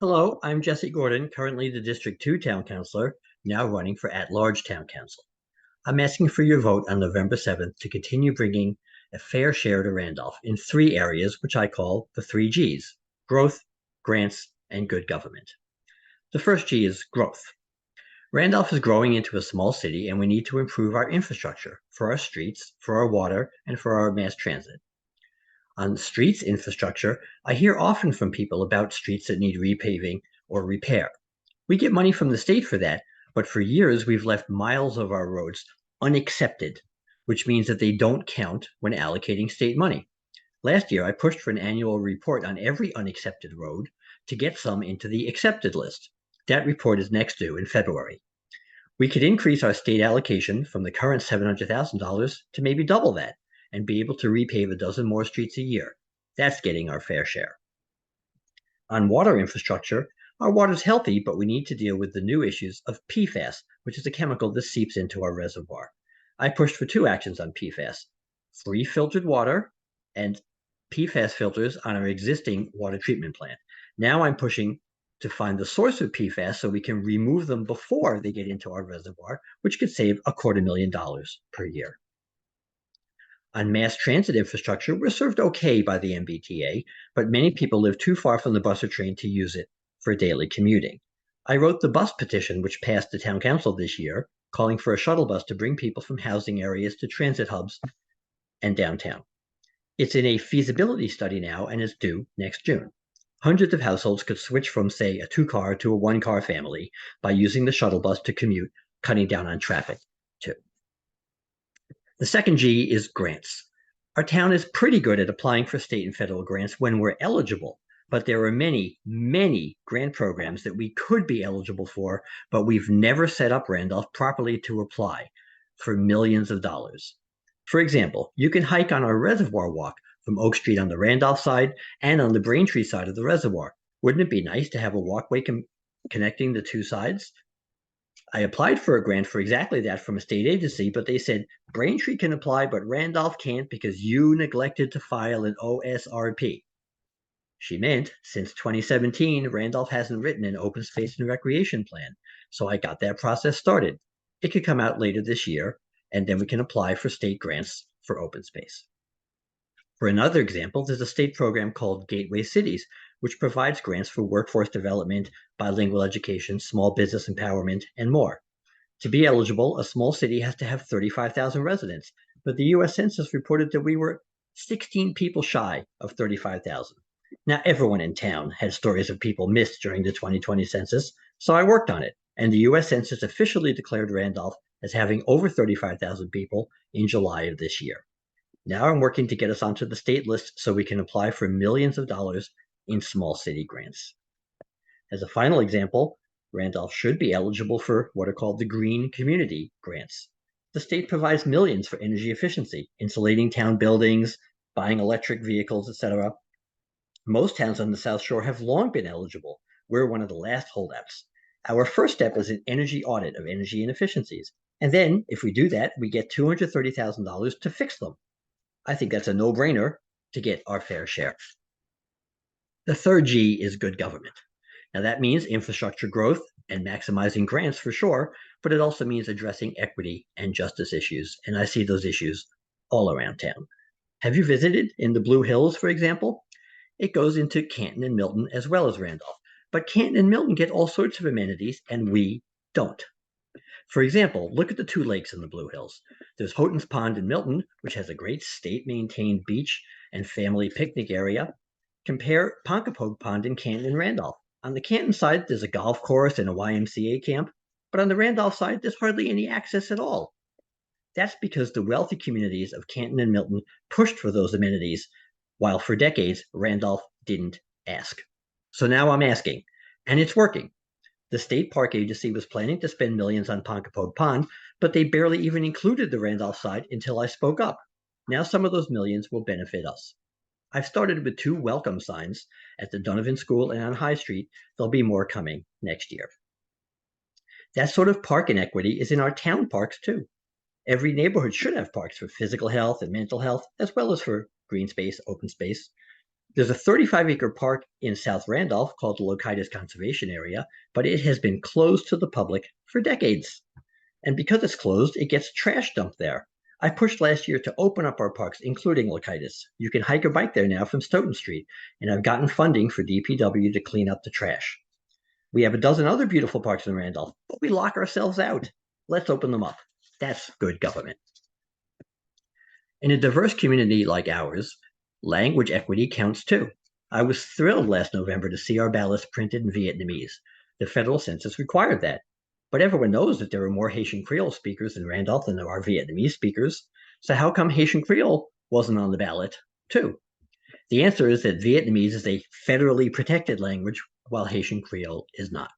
Hello, I'm Jesse Gordon, currently the District 2 Town Councilor, now running for At-Large Town Council. I'm asking for your vote on November 7th to continue bringing a fair share to Randolph in three areas, which I call the three Gs: growth, grants, and good government. The first G is growth. Randolph is growing into a small city, and we need to improve our infrastructure for our streets, for our water, and for our mass transit. On streets infrastructure, I hear often from people about streets that need repaving or repair. We get money from the state for that, but for years we've left miles of our roads unaccepted, which means that they don't count when allocating state money. Last year, I pushed for an annual report on every unaccepted road to get some into the accepted list. That report is next due in February. We could increase our state allocation from the current $700,000 to maybe double that and be able to repave a dozen more streets a year. That's getting our fair share. On water infrastructure, our water's healthy, but we need to deal with the new issues of PFAS, which is a chemical that seeps into our reservoir. I pushed for two actions on PFAS: free filtered water and PFAS filters on our existing water treatment plant. Now I'm pushing to find the source of PFAS so we can remove them before they get into our reservoir, which could save $250,000 per year. On mass transit infrastructure, we're served okay by the MBTA, but many people live too far from the bus or train to use it for daily commuting. I wrote the bus petition, which passed the town council this year, calling for a shuttle bus to bring people from housing areas to transit hubs and downtown. It's in a feasibility study now and is due next June. Hundreds of households could switch from, say, a two-car to a one-car family by using the shuttle bus to commute, cutting down on traffic, too. The second G is grants. Our town is pretty good at applying for state and federal grants when we're eligible, but there are many, many grant programs that we could be eligible for, but we've never set up Randolph properly to apply for millions of dollars. For example, you can hike on our reservoir walk from Oak Street on the Randolph side and on the Braintree side of the reservoir. Wouldn't it be nice to have a walkway connecting the two sides? I applied for a grant for exactly that from a state agency, but they said Braintree can apply, but Randolph can't because you neglected to file an OSRP. She meant since 2017, Randolph hasn't written an open space and recreation plan. So I got that process started. It could come out later this year, and then we can apply for state grants for open space. For another example, there's a state program called Gateway Cities, which provides grants for workforce development, bilingual education, small business empowerment, and more. To be eligible, a small city has to have 35,000 residents, but the US Census reported that we were 16 people shy of 35,000. Now, everyone in town had stories of people missed during the 2020 census, so I worked on it, and the US Census officially declared Randolph as having over 35,000 people in July of this year. Now I'm working to get us onto the state list so we can apply for millions of dollars in small city grants. As a final example, Randolph should be eligible for what are called the green community grants. The state provides millions for energy efficiency, insulating town buildings, buying electric vehicles, etc. Most towns on the South Shore have long been eligible. We're one of the last holdouts. Our first step is an energy audit of energy inefficiencies. And then, if we do that, we get $230,000 to fix them. I think that's a no-brainer to get our fair share. The third G is good government. Now that means infrastructure growth and maximizing grants for sure, but it also means addressing equity and justice issues, and I see those issues all around town. Have you visited in the Blue Hills, for example? It goes into Canton and Milton as well as Randolph, but Canton and Milton get all sorts of amenities and we don't. For example, look at the two lakes in the Blue Hills. There's Houghton's Pond in Milton, which has a great state-maintained beach and family picnic area. Compare Ponkapoag Pond in Canton and Randolph. On the Canton side, there's a golf course and a YMCA camp, but on the Randolph side, there's hardly any access at all. That's because the wealthy communities of Canton and Milton pushed for those amenities, while for decades, Randolph didn't ask. So now I'm asking, and it's working. The State Park Agency was planning to spend millions on Ponkapoag Pond, but they barely even included the Randolph side until I spoke up. Now some of those millions will benefit us. I've started with 2 welcome signs at the Donovan School and on High Street. There'll be more coming next year. That sort of park inequity is in our town parks too. Every neighborhood should have parks for physical health and mental health, as well as for green space, open space. There's a 35-acre park in South Randolph called the Lochitis Conservation Area, but it has been closed to the public for decades. And because it's closed, it gets trash dumped there. I pushed last year to open up our parks, including Lochitis. You can hike or bike there now from Stoughton Street, and I've gotten funding for DPW to clean up the trash. We have a dozen other beautiful parks in Randolph, but we lock ourselves out. Let's open them up. That's good government. In a diverse community like ours, language equity counts too. I was thrilled last November to see our ballots printed in Vietnamese. The federal census required that. But everyone knows that there are more Haitian Creole speakers in Randolph than there are Vietnamese speakers. So how come Haitian Creole wasn't on the ballot too? The answer is that Vietnamese is a federally protected language, while Haitian Creole is not.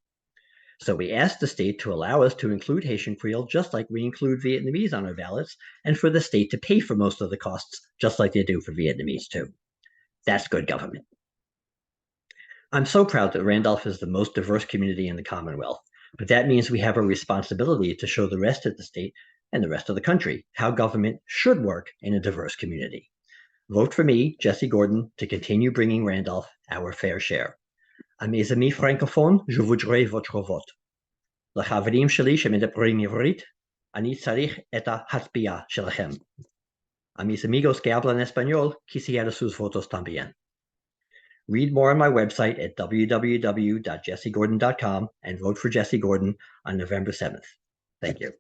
So we asked the state to allow us to include Haitian Creole just like we include Vietnamese on our ballots, and for the state to pay for most of the costs just like they do for Vietnamese too. That's good government. I'm so proud that Randolph is the most diverse community in the Commonwealth, but that means we have a responsibility to show the rest of the state and the rest of the country how government should work in a diverse community. Vote for me, Jesse Gordon, to continue bringing Randolph our fair share. À mes amis francophones, je voudrais votre vote. לחברים שלי שמדברים עברית, אני צריך את ההצביעה שלכם. A mis amigos que hablan español, quisiera sus votos también. Read more on my website at www.jessegordon.com and vote for Jesse Gordon on November 7th. Thank you.